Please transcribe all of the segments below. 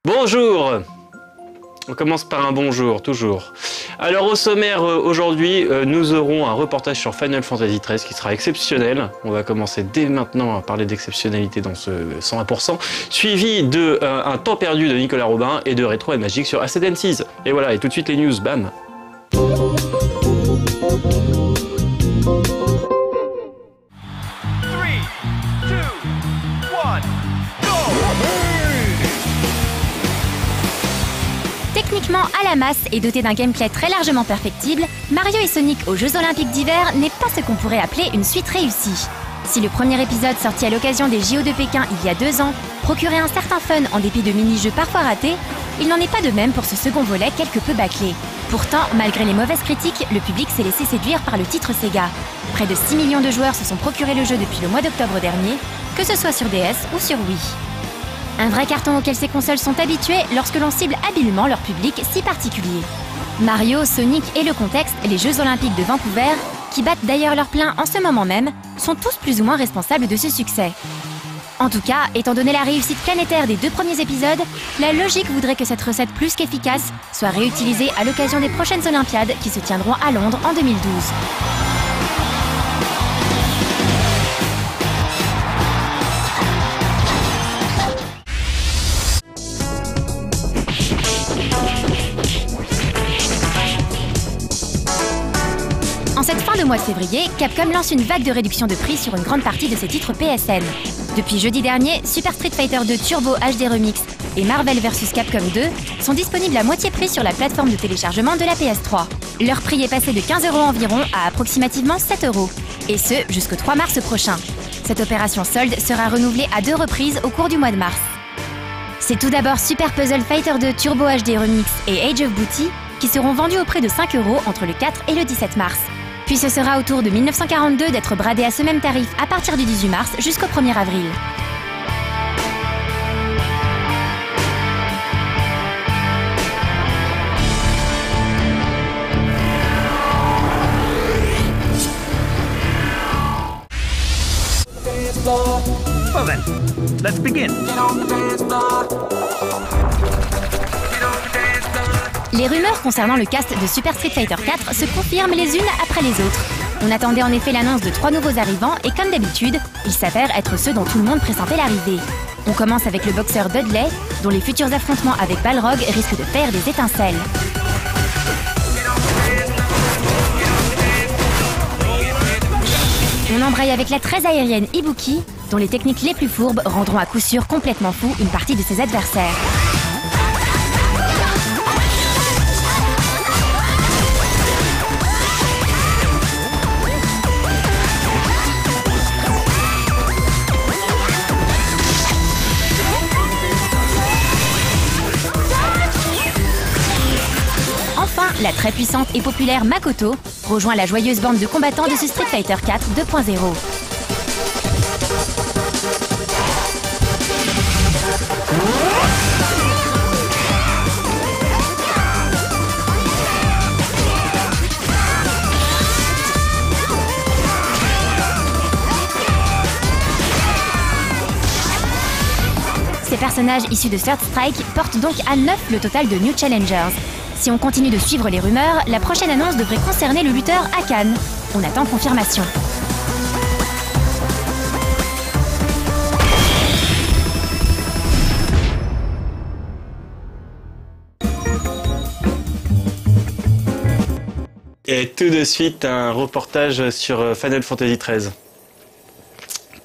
Bonjour. On commence par un bonjour, toujours. Alors au sommaire aujourd'hui, nous aurons un reportage sur Final Fantasy XIII qui sera exceptionnel. On va commencer dès maintenant à parler d'exceptionnalité dans ce 101%, suivi de un temps perdu de Nicolas Robin et de Rétro et Magique sur Ascendant Seas. Et voilà, et tout de suite les news, bam. Techniquement à la masse et doté d'un gameplay très largement perfectible, Mario et Sonic aux Jeux Olympiques d'hiver n'est pas ce qu'on pourrait appeler une suite réussie. Si le premier épisode sorti à l'occasion des JO de Pékin il y a 2 ans procurait un certain fun en dépit de mini-jeux parfois ratés, il n'en est pas de même pour ce second volet quelque peu bâclé. Pourtant, malgré les mauvaises critiques, le public s'est laissé séduire par le titre Sega. Près de 6 millions de joueurs se sont procuré le jeu depuis le mois d'octobre dernier, que ce soit sur DS ou sur Wii. Un vrai carton auquel ces consoles sont habituées lorsque l'on cible habilement leur public si particulier. Mario, Sonic et le contexte, les Jeux Olympiques de Vancouver, qui battent d'ailleurs leur plein en ce moment même, sont tous plus ou moins responsables de ce succès. En tout cas, étant donné la réussite planétaire des 2 premiers épisodes, la logique voudrait que cette recette plus qu'efficace soit réutilisée à l'occasion des prochaines Olympiades qui se tiendront à Londres en 2012. En cette fin de mois de février, Capcom lance une vague de réduction de prix sur une grande partie de ses titres PSN. Depuis jeudi dernier, Super Street Fighter 2 Turbo HD Remix et Marvel vs Capcom 2 sont disponibles à moitié prix sur la plateforme de téléchargement de la PS3. Leur prix est passé de 15 € environ à approximativement 7 €, et ce jusqu'au 3 mars prochain. Cette opération solde sera renouvelée à 2 reprises au cours du mois de mars. C'est tout d'abord Super Puzzle Fighter 2 Turbo HD Remix et Age of Booty qui seront vendus au prix de 5 € entre le 4 et le 17 mars. Puis ce sera au tour de 1942 d'être bradé à ce même tarif à partir du 18 mars jusqu'au 1er avril. Well then, let's begin. Les rumeurs concernant le cast de Super Street Fighter 4 se confirment les unes après les autres. On attendait en effet l'annonce de 3 nouveaux arrivants et comme d'habitude, ils s'avèrent être ceux dont tout le monde pressentait l'arrivée. On commence avec le boxeur Dudley, dont les futurs affrontements avec Balrog risquent de faire des étincelles. On embraye avec la très aérienne Ibuki, dont les techniques les plus fourbes rendront à coup sûr complètement fou une partie de ses adversaires. La très puissante et populaire Makoto rejoint la joyeuse bande de combattants de ce Street Fighter 4 2.0. Ces personnages issus de Third Strike portent donc à 9 le total de New Challengers. Si on continue de suivre les rumeurs, la prochaine annonce devrait concerner le lutteur Hakan. On attend confirmation. Et tout de suite, un reportage sur Final Fantasy XIII.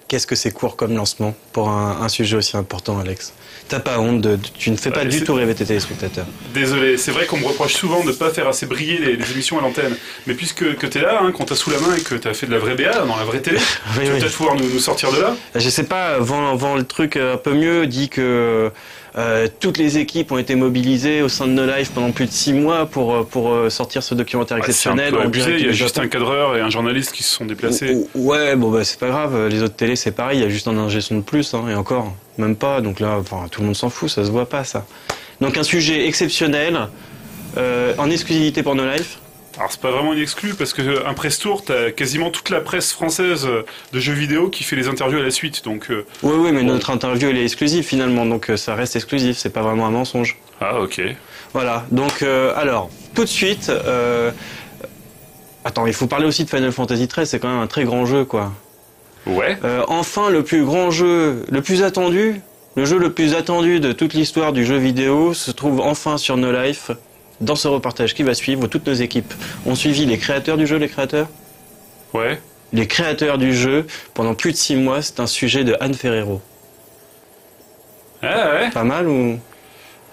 Qu'est-ce que c'est court comme lancement pour un sujet aussi important, Alex? T'as pas honte, tu ne fais pas du tout rêver tes téléspectateurs. Désolé, c'est vrai qu'on me reproche souvent de ne pas faire assez briller les émissions à l'antenne. Mais puisque t'es là, hein, qu'on t'a sous la main et que t'as fait de la vraie BA dans la vraie télé, tu vas peut-être pouvoir nous sortir de là. Je sais pas, vend le truc un peu mieux, dit que toutes les équipes ont été mobilisées au sein de No Life pendant plus de 6 mois pour sortir ce documentaire exceptionnel. C'est un peu abusé, il y a juste un cadreur et un journaliste qui se sont déplacés. Ouais, bon bah c'est pas grave, les autres télés Story, c'est pareil, il y a juste un ingé son de plus, hein, et encore, même pas. Donc là, enfin, tout le monde s'en fout, ça se voit pas, ça. Donc un sujet exceptionnel, en exclusivité pour No Life. Alors c'est pas vraiment une exclue parce que un press tour, t'as quasiment toute la presse française de jeux vidéo qui fait les interviews à la suite, donc. Oui, mais notre interview elle est exclusive finalement, donc ça reste exclusif, c'est pas vraiment un mensonge. Ah ok. Voilà, donc alors tout de suite, attends, il faut parler aussi de Final Fantasy XIII, c'est quand même un très grand jeu quoi. Ouais. Enfin le plus grand jeu, le plus attendu, le jeu le plus attendu de toute l'histoire du jeu vidéo se trouve enfin sur No Life. Dans ce reportage qui va suivre, où toutes nos équipes ont suivi les créateurs du jeu, Ouais. Les créateurs du jeu, pendant plus de 6 mois, c'est un sujet de Anne Ferrero. Ah ouais. Pas mal ou...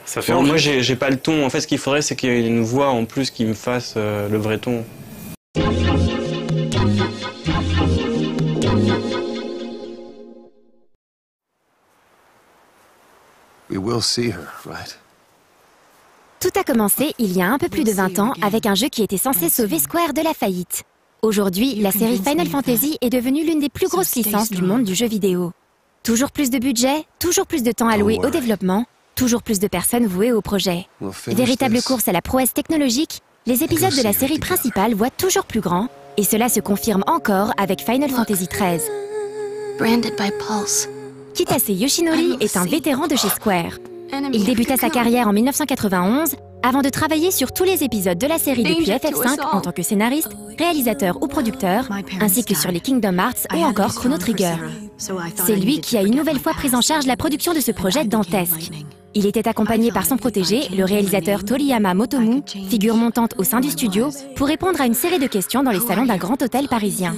Ça fait bon, moi j'ai pas le ton, en fait ce qu'il faudrait c'est qu'il y ait une voix en plus qui me fasse le vrai ton. We will see her, right? Tout a commencé il y a un peu plus de 20 ans avec un jeu qui était censé sauver Square de la faillite. Aujourd'hui, la série Final Fantasy est devenue l'une des plus grosses licences du monde du jeu vidéo. Toujours plus de budget, toujours plus de temps alloué au développement, toujours plus de personnes vouées au projet. Véritable course à la prouesse technologique, les épisodes de la série principale voient toujours plus grand, et cela se confirme encore avec Final Fantasy XIII. Kitase Yoshinori est un vétéran de chez Square. Il débuta sa carrière en 1991 avant de travailler sur tous les épisodes de la série depuis FF5 en tant que scénariste, réalisateur ou producteur, ainsi que sur les Kingdom Hearts ou encore Chrono Trigger. C'est lui qui a une nouvelle fois pris en charge la production de ce projet dantesque. Il était accompagné par son protégé, le réalisateur Toriyama Motomu, figure montante au sein du studio, pour répondre à une série de questions dans les salons d'un grand hôtel parisien.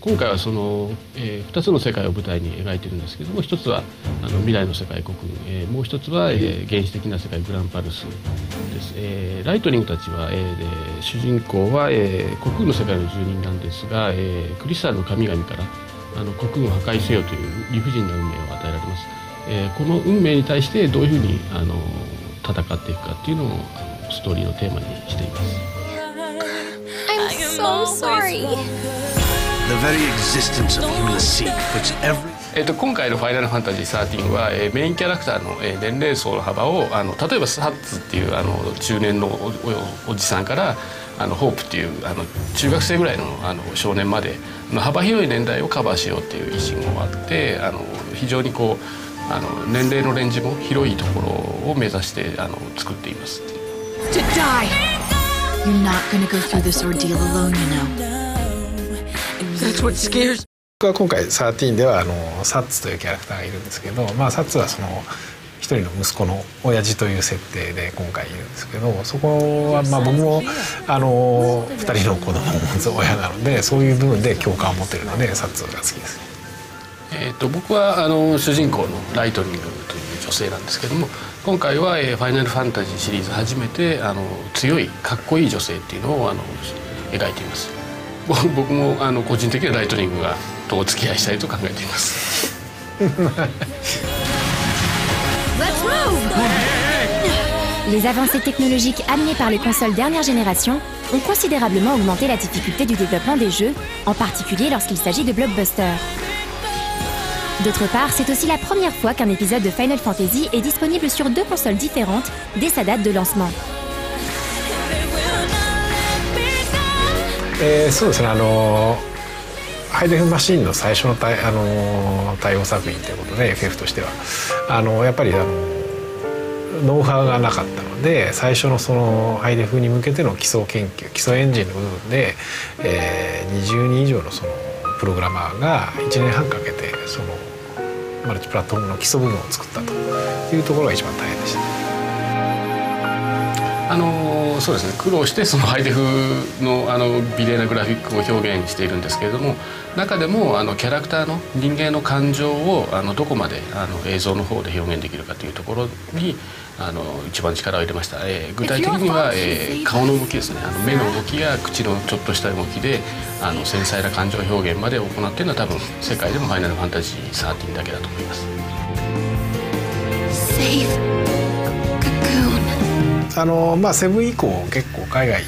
今回はその、2つの世界を舞台に描いてるんですけども、一つは未来の世界国軍、もう一つは、原始的な世界グランパルスです。ライトニングたちは、主人公は、国軍の世界の住人なんですが、クリスタルの神々から国軍を破壊せよという理不尽な運命を与えられます。この運命に対してどういうふうに戦っていくかっていうのをストーリーのテーマにしています。I'm so sorry. The very existence of Ulysses puts every 今回の「ファイナルファンタジー13」はメインキャラクターの年齢層の幅を例えばサッツっていう中年のおじさんからホープっていう中学生ぐらいの少年まで幅広い年代をカバーしようっていう意思もあって非常にこう年齢のレンジも広いところを目指して作っています。To die. You're not gonna go through this ordeal alone, you know. That's what scares. 僕は今回13ではサッツというキャラクターがいるんですけど、まあ、サッツはその一人の息子の親父という設定で今回いるんですけど、そこはまあ僕も2人の子供を持つ親なのでそういう部分で共感を持っているのでサッツが好きです。僕は主人公のライトニングという女性なんですけども、今回はファイナルファンタジーシリーズ初めて強いかっこいい女性っていうのを描いています。僕も個人的にはライトニングとお付き合いしたいと考えています。Les avancées technologiques amenées par les consoles dernière génération ont considérablement augmenté la difficulté du développement des jeux, en particulier lorsqu'il s'agit de blockbusters. D'autre part, c'est aussi la première fois qu'un épisode de Final Fantasy est disponible sur 2 consoles différentes dès sa date de lancement. そうですね、ハイデフマシンの最初の対応作品ということで FF としてはやっぱりノウハウがなかったので最初のそのハイデフに向けての基礎研究基礎エンジンの部分で、20人以上のそのプログラマーが1年半かけてそのマルチプラットフォームの基礎部分を作ったというところが一番大変でした。そうですね、苦労してそのハイデフの美麗なグラフィックを表現しているんですけれども、中でもキャラクターの人間の感情をどこまで映像の方で表現できるかというところに一番力を入れました。具体的には顔の動きですね、目の動きや口のちょっとした動きで繊細な感情表現まで行っているのは多分世界でもファイナルファンタジー13だけだと思います。まあセブン以降結構海外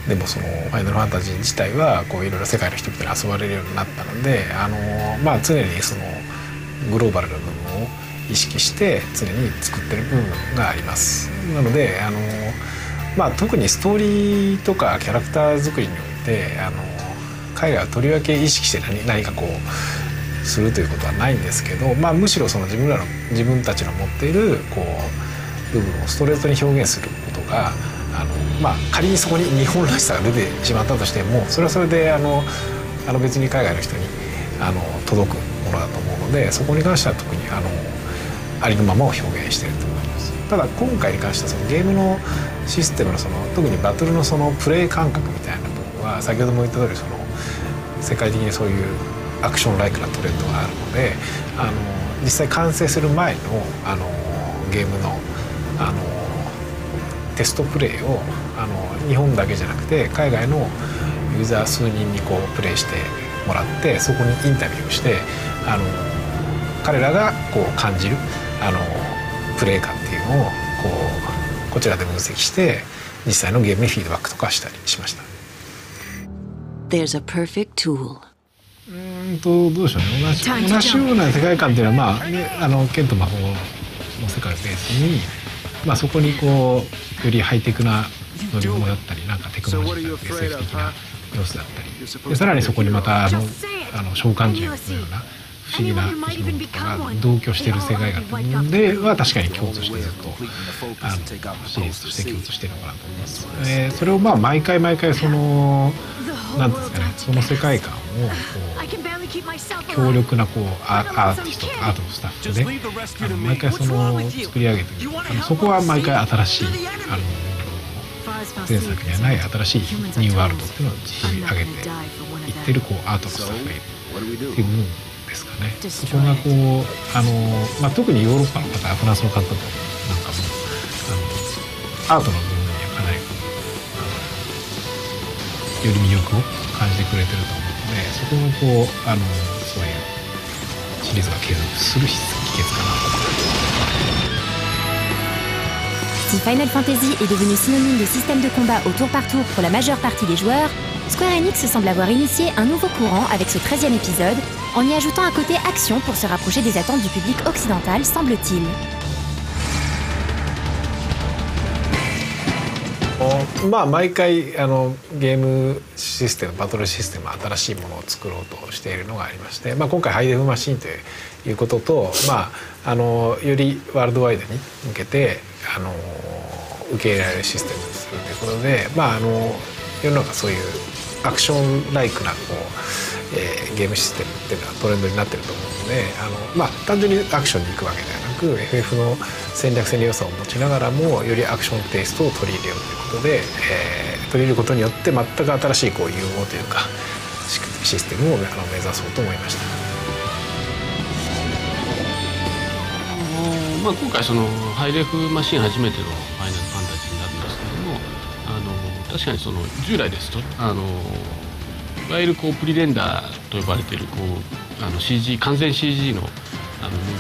でもそのファイナルファンタジー自体はこういろいろ世界の人々に遊ばれるようになったので、まあ、常にそのグローバルな部分を意識して常に作ってる部分があります。なのでまあ、特にストーリーとかキャラクター作りにおいて海外はとりわけ意識して何かこうするということはないんですけど、まあ、むしろその自分たちの持っているこう部分をストレートに表現することがまあ、仮にそこに日本らしさが出てしまったとしてもそれはそれで別に海外の人に届くものだと思うので、そこに関しては特にありのままを表現していると思います。ただ今回に関してはそのゲームのシステムの特にバトルのそのプレイ感覚みたいな部分は先ほども言った通り世界的にそういうアクションライクなトレンドがあるので実際完成する前のゲームのテストプレイを日本だけじゃなくて海外のユーザー数人にこうプレイしてもらってそこにインタビューをして彼らがこう感じるプレイ感っていうのをこちらで分析して実際のゲームにフィードバックとかしたりしました。There's a perfect tool. どうでしょうね。同じような世界観っていうのは、まあ剣と魔法の世界をベースに、まあ、そこにこうよりハイテクな乗り物だったりなんかテクノロジー的な SF 的な要素だったりでさらにそこにまた召喚獣のような不思議な生き物とかが同居している世界観では確かに共通してずっとシリーズとして共通しているのかなと思います。それをまあ毎回なんていうんですかね、その世界観を強力なアーティストアートのスタッフで毎回作り上げてそこは毎回新しい前作にはない新しいニューワールドっていうのを作り上げていってるアートのスタッフがいるっていう部分ですかね。そこがまあ、特にヨーロッパの方フランスの方となんかもアートの部分にはかなりより魅力を感じてくれてると思うのでそこもそういうシリーズが継続する秘訣かなと思います。Si Final Fantasy est devenu synonyme de système de combat au tour par tour pour la majeure partie des joueurs, Square Enix semble avoir initié un nouveau courant avec ce 13e épisode, en y ajoutant un côté action pour se rapprocher des attentes du public occidental, semble-t-il. まあ毎回ゲームシステムバトルシステム新しいものを作ろうとしているのがありまして、まあ、今回ハイデフマシンということと、まあ、よりワールドワイドに向けて受け入れられるシステムにするということで、まあ、世の中そういうアクションライクなゲームシステムっていうのはトレンドになってると思うのでまあ、単純にアクションに行くわけではなく FF の戦略性の良さを持ちながらもよりアクションテイストを取り入れようということで、取り入れることによって全く新しい融合というかシステムを目指そうと思いました。まあ、今回ハイレフマシン初めてのファイナルファンタジーになるんですけども確かに従来ですといわゆるプリレンダーと呼ばれているCG 完全 CG のムー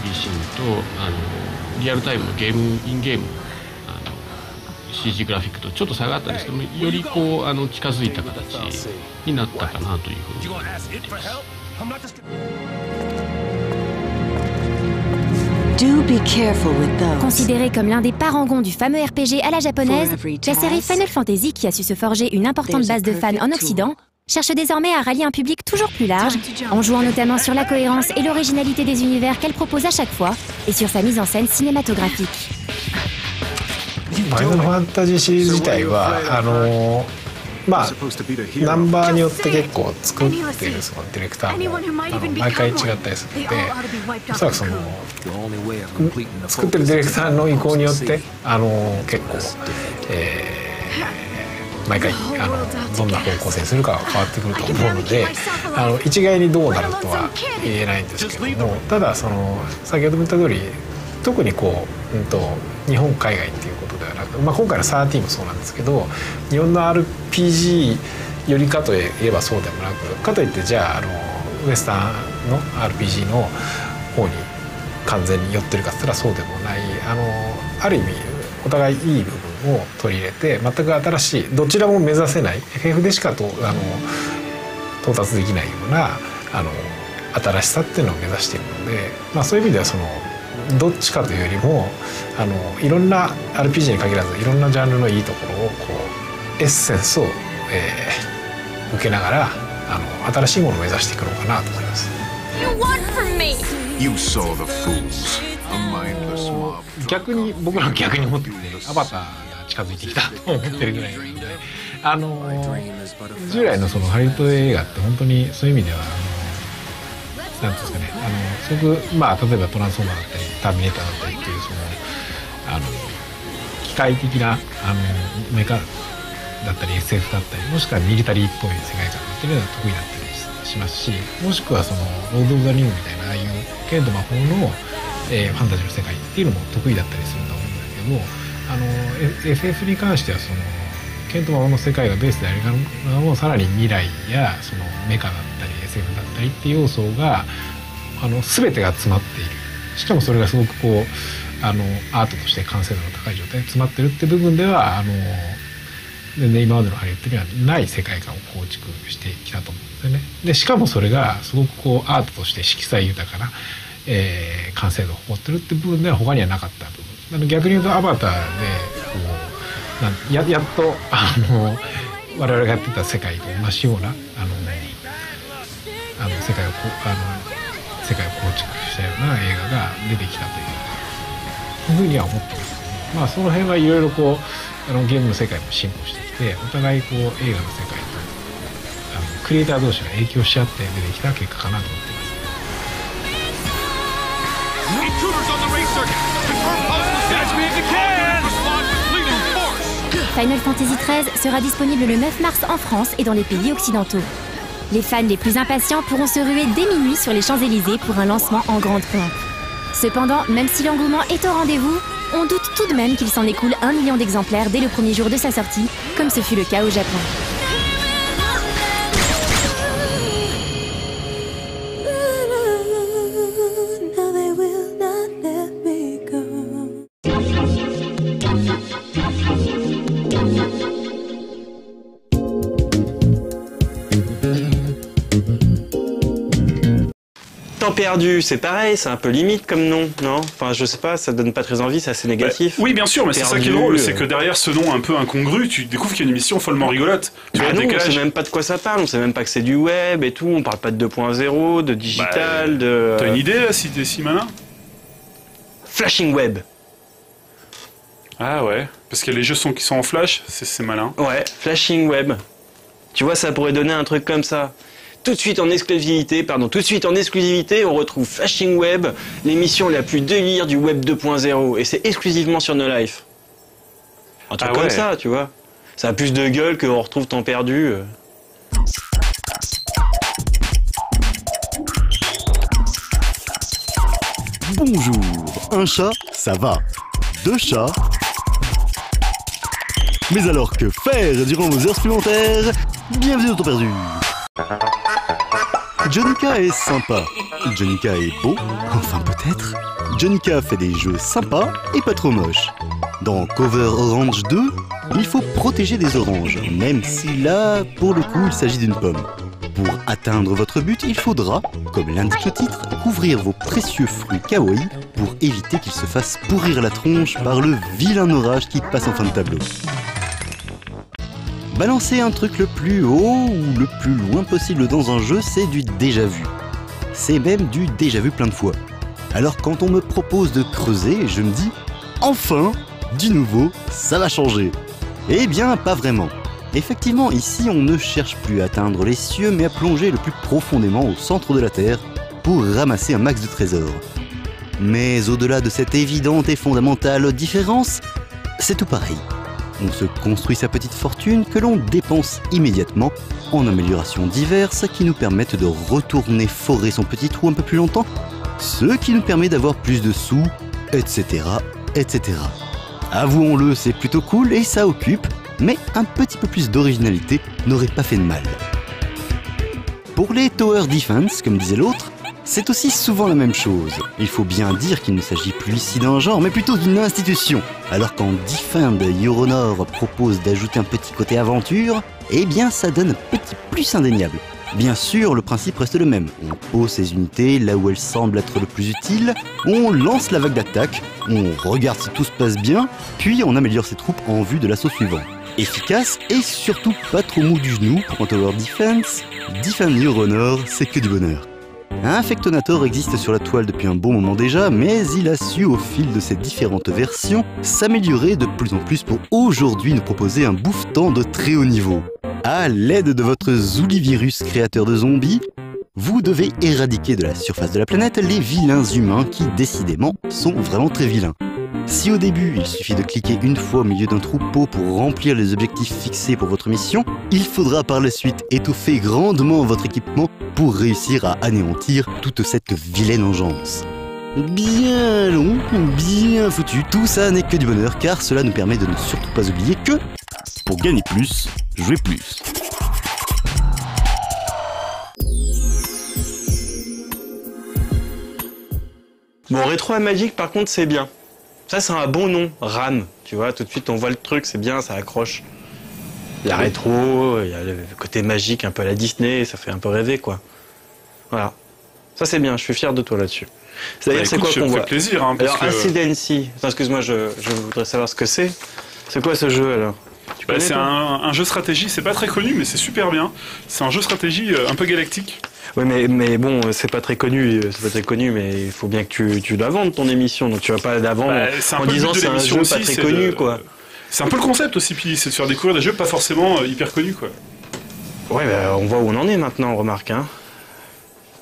ビーシーンとリアルタイムのインゲームCG グラフィックとちょっと差があったんですけどもより近づいた形になったかなというふうに思います。Considérée comme l'un des parangons du fameux RPG à la japonaise, la série Final Fantasy, qui a su se forger une importante base de fans en Occident, cherche désormais à rallier un public toujours plus large, en jouant notamment sur la cohérence et l'originalité des univers qu'elle propose à chaque fois, et sur sa mise en scène cinématographique. ファイナルファンタジーシリーズ自体はまあナンバーによって結構作っているディレクターも毎回違ったりするのでおそらく作ってるディレクターの意向によって結構、毎回どんな方向性にするかは変わってくると思うので一概にどうなるとは言えないんですけどもただ先ほども言った通り特に日本海外っていうことではなく、まあ、今回の13もそうなんですけど日本の RPG よりかといえばそうでもなくかといってじゃあウエスタンの RPG の方に完全に寄ってるかって言ったらそうでもないある意味お互いいい部分を取り入れて、全く新しいどちらも目指せない FF でしか到達できないような新しさっていうのを目指しているので、そういう意味ではどっちかというよりもいろんな RPG に限らずいろんなジャンルのいいところをエッセンスを、受けながら新しいものを目指していくのかなと思います。You saw the fools. A mindless mob. 逆に僕らは逆に思ってるんで、アバターが近づいてきたと思ってるぐらいなので、従来のハリウッド映画って本当にそういう意味ではなんですかね、すごく例えばトランスフォーマーだったりターミネーターだったりっていう機械的なメカだったり SF だったり、もしくはミリタリーっぽい世界観っていうのが得意だったりしますし、もしくはロード・オブ・ザ・リングみたいなああいう剣と魔法の、ファンタジーの世界っていうのも得意だったりすると思うんだけど、FF に関しては剣と魔法の世界がベースでありながらもさらに未来やメカだったり SF だったりっていう要素が全てが詰まっている。しかもそれがすごくアートとして完成度の高い状態で詰まってるって部分では全然今までのハリウッドにはない世界観を構築してきたと思うんですよね。でしかもそれがすごくアートとして色彩豊かな、完成度を誇ってるって部分では他にはなかった部分。逆に言うとアバターでやっと我々がやってた世界と同じような世界を構築したような映画が出てきたというふうには思ってます。その辺はいろいろゲームの世界も進歩してきて、お互い映画の世界とクリエイター同士が影響し合って出てきた結果かなと思っています。Final Fantasy XIII sera disponible le 9 mars en France et dans les pays occidentaux. Les fans les plus impatients pourront se ruer dès minuit sur les Champs-Élysées pour un lancement en grande pompe. Cependant, même si l'engouement est au rendez-vous, on doute tout de même qu'il s'en écoule 1 million d'exemplaires dès le premier jour de sa sortie, comme ce fut le cas au Japon. Temps perdu, c'est pareil, c'est un peu limite comme nom, non? Enfin, je sais pas, ça donne pas très envie, c'est assez négatif. Oui, bien sûr, mais c'est ça qui est drôle, c'est que derrière ce nom un peu incongru, tu découvres qu'il y a une émission follement rigolote. Tu vois, non, on sait même pas de quoi ça parle, on sait même pas que c'est du web et tout, on parle pas de 2.0, de digital, de... T'as une idée là, si t'es si malin? Flashing web. Ah ouais, parce que les jeux qui sont en flash, c'est malin. Ouais, flashing web. Tu vois, ça pourrait donner un truc comme ça. Tout de suite en exclusivité, on retrouve Flashing Web, l'émission la plus délire du web 2.0, et c'est exclusivement sur No Life. Un truc comme ça, tu vois. Ça a plus de gueule qu'on retrouve Temps perdu. Bonjour, un chat, ça va. 2 chats. Mais alors que faire durant vos heures supplémentaires? Bienvenue au Temps perdu. Jonica est sympa, Jonica est beau, enfin peut-être. Jonica fait des jeux sympas et pas trop moches. Dans Cover Orange 2, il faut protéger des oranges, même si là, pour le coup, il s'agit d'une pomme. Pour atteindre votre but, il faudra, comme l'indique le titre, couvrir vos précieux fruits kawaii pour éviter qu'ils se fassent pourrir la tronche par le vilain orage qui passe en fin de tableau. Balancer un truc le plus haut ou le plus loin possible dans un jeu, c'est du déjà vu. C'est même du déjà vu plein de fois. Alors quand on me propose de creuser, je me dis « Enfin, du nouveau, ça va changer !» Eh bien, pas vraiment. Effectivement, ici, on ne cherche plus à atteindre les cieux, mais à plonger le plus profondément au centre de la Terre pour ramasser un max de trésors. Mais au-delà de cette évidente et fondamentale différence, c'est tout pareil. On se construit sa petite fortune que l'on dépense immédiatement en améliorations diverses qui nous permettent de retourner forer son petit trou un peu plus longtemps, ce qui nous permet d'avoir plus de sous, etc., etc. Avouons-le, c'est plutôt cool et ça occupe, mais un petit peu plus d'originalité n'aurait pas fait de mal. Pour les Tower Defense, comme disait l'autre, c'est aussi souvent la même chose. Il faut bien dire qu'il ne s'agit plus ici d'un genre, mais plutôt d'une institution. Alors quand Defend Euronor propose d'ajouter un petit côté aventure, eh bien ça donne un petit plus indéniable. Bien sûr, le principe reste le même. On pose ses unités là où elles semblent être le plus utiles, on lance la vague d'attaque, on regarde si tout se passe bien, puis on améliore ses troupes en vue de l'assaut suivant. Efficace et surtout pas trop mou du genou pour un Tower Defense, Defend Euronor, c'est que du bonheur. Un Fectonator existe sur la toile depuis un bon moment déjà, mais il a su au fil de ses différentes versions s'améliorer de plus en plus pour aujourd'hui nous proposer un bouffetant de très haut niveau. À l'aide de votre Zoulivirus créateur de zombies, vous devez éradiquer de la surface de la planète les vilains humains qui décidément sont vraiment très vilains. Si au début il suffit de cliquer une fois au milieu d'un troupeau pour remplir les objectifs fixés pour votre mission, il faudra par la suite étoffer grandement votre équipement pour réussir à anéantir toute cette vilaine engeance. Bien long, bien foutu, tout ça n'est que du bonheur car cela nous permet de ne surtout pas oublier que, pour gagner plus, jouer plus. Bon, Retro and Magic par contre c'est bien. Ça c'est un bon nom, RAM, tu vois, tout de suite on voit le truc, c'est bien, ça accroche. Il y a rétro, il y a le côté magique un peu à la Disney, ça fait un peu rêver quoi. Voilà. Ça c'est bien, je suis fier de toi là-dessus. D'ailleurs c'est quoi qu'on voit? Plaisir, hein, parce alors Ascendancy, excuse-moi, je voudrais savoir ce que c'est. C'est quoi ce jeu alors? C'est un jeu stratégie, c'est pas très connu mais c'est super bien. C'est un jeu stratégie un peu galactique. Oui, mais bon, c'est pas très connu, mais il faut bien que tu la vendes ton émission, donc tu vas pas la vendre en disant c'est un jeu pas très connu, quoi. C'est un peu le concept aussi, puis c'est de faire découvrir des jeux pas forcément hyper connus, quoi. Ouais, on voit où on en est maintenant, on remarque, hein,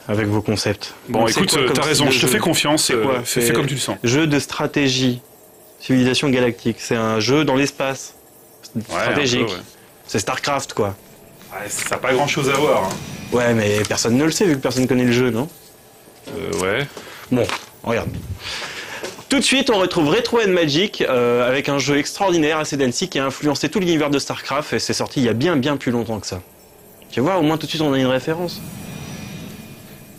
avec vos concepts. Bon, donc, écoute, t'as raison, je te fais confiance, fais comme tu le sens. Jeu de stratégie, civilisation galactique, c'est un jeu dans l'espace, stratégique, c'est Starcraft, quoi. Ouais, ça n'a pas grand chose à voir. Hein. Ouais, mais personne ne le sait vu que personne connaît le jeu, non? Ouais. Bon, regarde. Tout de suite, on retrouve Retro and Magic avec un jeu extraordinaire, Ascendancy, qui a influencé tout l'univers de Starcraft et c'est sorti il y a bien plus longtemps que ça. Tu vois, au moins tout de suite on a une référence.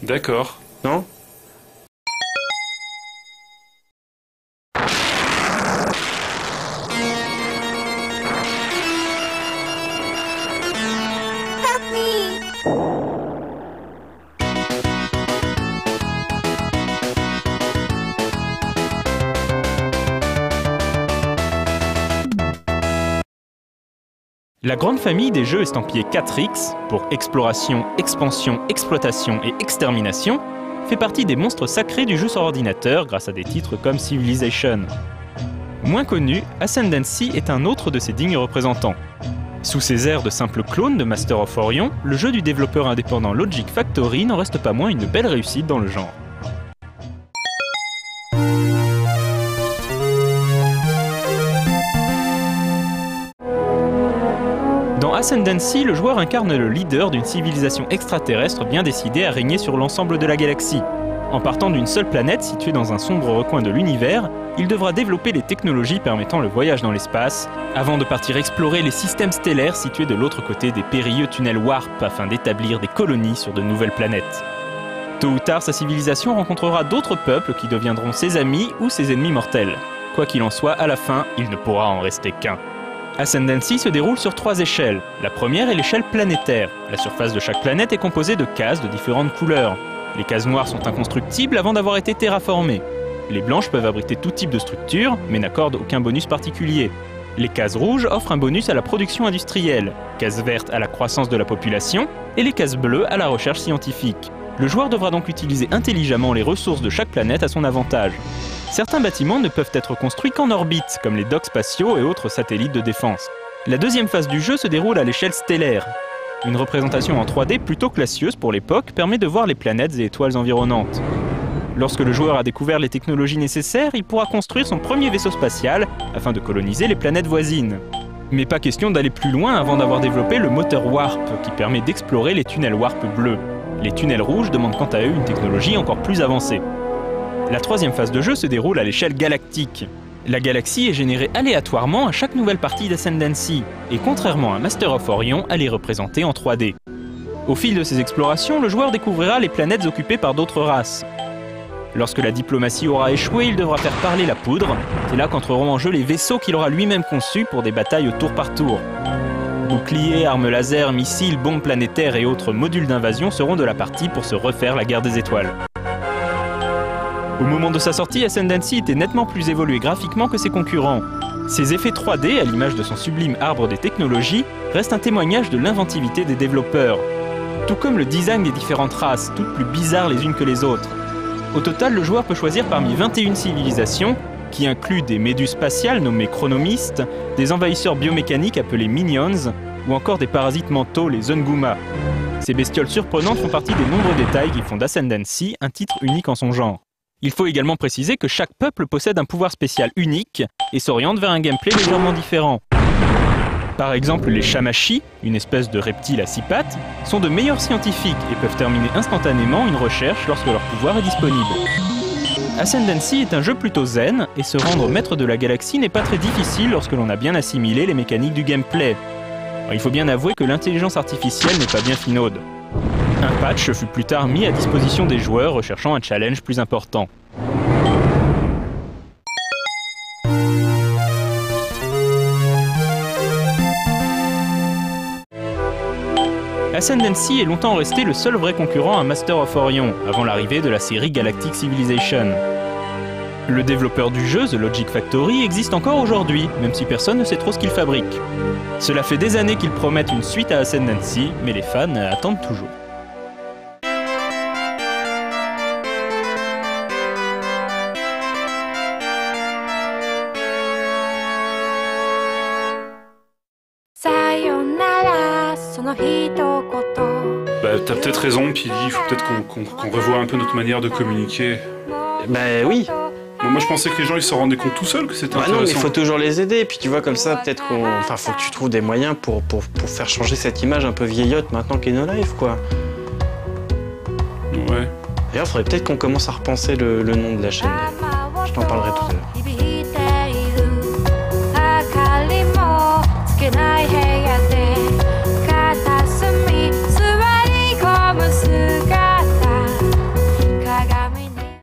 D'accord. Non? La grande famille des jeux estampillés 4X, pour exploration, expansion, exploitation et extermination, fait partie des monstres sacrés du jeu sur ordinateur grâce à des titres comme Civilization. Moins connu, Ascendancy est un autre de ses dignes représentants. Sous ses airs de simple clone de Master of Orion, le jeu du développeur indépendant Logic Factory n'en reste pas moins une belle réussite dans le genre. Dans Ascendancy, le joueur incarne le leader d'une civilisation extraterrestre bien décidée à régner sur l'ensemble de la galaxie. En partant d'une seule planète située dans un sombre recoin de l'univers, il devra développer les technologies permettant le voyage dans l'espace, avant de partir explorer les systèmes stellaires situés de l'autre côté des périlleux tunnels Warp afin d'établir des colonies sur de nouvelles planètes. Tôt ou tard, sa civilisation rencontrera d'autres peuples qui deviendront ses amis ou ses ennemis mortels. Quoi qu'il en soit, à la fin, il ne pourra en rester qu'un. Ascendancy se déroule sur 3 échelles. La première est l'échelle planétaire. La surface de chaque planète est composée de cases de différentes couleurs. Les cases noires sont inconstructibles avant d'avoir été terraformées. Les blanches peuvent abriter tout type de structure, mais n'accordent aucun bonus particulier. Les cases rouges offrent un bonus à la production industrielle, cases vertes à la croissance de la population, et les cases bleues à la recherche scientifique. Le joueur devra donc utiliser intelligemment les ressources de chaque planète à son avantage. Certains bâtiments ne peuvent être construits qu'en orbite, comme les docks spatiaux et autres satellites de défense. La deuxième phase du jeu se déroule à l'échelle stellaire. Une représentation en 3D plutôt classieuse pour l'époque permet de voir les planètes et étoiles environnantes. Lorsque le joueur a découvert les technologies nécessaires, il pourra construire son premier vaisseau spatial afin de coloniser les planètes voisines. Mais pas question d'aller plus loin avant d'avoir développé le moteur Warp qui permet d'explorer les tunnels Warp bleus. Les tunnels rouges demandent quant à eux une technologie encore plus avancée. La troisième phase de jeu se déroule à l'échelle galactique. La galaxie est générée aléatoirement à chaque nouvelle partie d'Ascendancy, et contrairement à Master of Orion, elle est représentée en 3D. Au fil de ses explorations, le joueur découvrira les planètes occupées par d'autres races. Lorsque la diplomatie aura échoué, il devra faire parler la poudre. C'est là qu'entreront en jeu les vaisseaux qu'il aura lui-même conçus pour des batailles au tour par tour. Boucliers, armes laser, missiles, bombes planétaires et autres modules d'invasion seront de la partie pour se refaire la guerre des étoiles. Au moment de sa sortie, Ascendancy était nettement plus évolué graphiquement que ses concurrents. Ses effets 3D, à l'image de son sublime arbre des technologies, restent un témoignage de l'inventivité des développeurs. Tout comme le design des différentes races, toutes plus bizarres les unes que les autres. Au total, le joueur peut choisir parmi 21 civilisations, qui incluent des méduses spatiales nommées chronomistes, des envahisseurs biomécaniques appelés minions, ou encore des parasites mentaux, les Unguma. Ces bestioles surprenantes font partie des nombreux détails qui font d'Ascendancy un titre unique en son genre. Il faut également préciser que chaque peuple possède un pouvoir spécial unique et s'oriente vers un gameplay légèrement différent. Par exemple, les Shamashi, une espèce de reptile à 6 pattes, sont de meilleurs scientifiques et peuvent terminer instantanément une recherche lorsque leur pouvoir est disponible. Ascendancy est un jeu plutôt zen, et se rendre maître de la galaxie n'est pas très difficile lorsque l'on a bien assimilé les mécaniques du gameplay. Il faut bien avouer que l'intelligence artificielle n'est pas bien finaude. Un patch fut plus tard mis à disposition des joueurs recherchant un challenge plus important. Ascendancy est longtemps resté le seul vrai concurrent à Master of Orion, avant l'arrivée de la série Galactic Civilization. Le développeur du jeu, The Logic Factory, existe encore aujourd'hui, même si personne ne sait trop ce qu'il fabrique. Cela fait des années qu'ils promettent une suite à Ascendancy, mais les fans attendent toujours. Bah, t'as peut-être raison, puis il faut peut-être qu'on revoie un peu notre manière de communiquer. Bah oui. Moi je pensais que les gens ils s'en rendaient compte tout seuls que c'était intéressant. Non, mais il faut toujours les aider, et puis tu vois comme ça peut-être qu'on... Enfin, faut que tu trouves des moyens pour faire changer cette image un peu vieillotte maintenant qu'est No Life, quoi. Ouais. D'ailleurs, faudrait peut-être qu'on commence à repenser le nom de la chaîne. Je t'en parlerai tout à l'heure.